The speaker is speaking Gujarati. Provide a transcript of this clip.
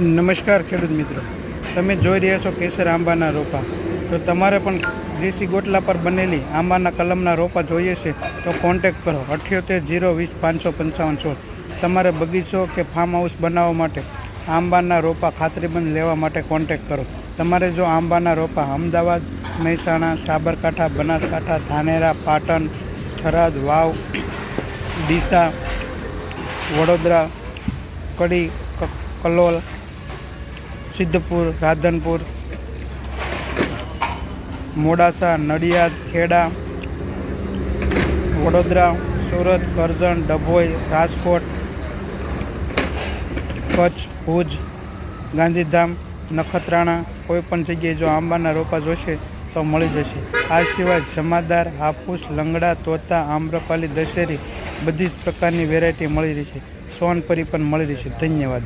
નમસ્કાર ખેડૂત મિત્રો, તમે જોઈ રહ્યા છો કેસર આંબાના રોપા. તો તમારે પણ દેશી ગોટલા પર બનેલી આંબાના કલમના રોપા જોઈએ છે તો કોન્ટેક કરો 78 020 555 16. તમારે બગીચો કે ફાર્મ હાઉસ બનાવવા માટે આંબાના રોપા ખાતરીબંધ લેવા માટે કોન્ટેક કરો. તમારે જો આંબાના રોપા અમદાવાદ, મહેસાણા, સાબરકાંઠા, બનાસકાંઠા, ધાનેરા, પાટણ, થરાદ, વાવ, ડીસા, વડોદરા, કડી, કલોલ, સિદ્ધપુર, રાધનપુર, મોડાસા, નડિયાદ, ખેડા, વડોદરા, સુરત, કરજણ, ડભોઈ, રાજકોટ, કચ્છ, ભુજ, ગાંધીધામ, નખત્રાણા, કોઈ પણ જગ્યાએ જો આંબાના રોપા જોશે તો મળી જશે. આ સિવાય જમાદાર, હાફૂસ, લંગડા, તોતા, આમ્રપાલી, દશેરી બધી જ પ્રકારની વેરાયટી મળી રહી છે. સોનપરી પણ મળી રહી છે. ધન્યવાદ.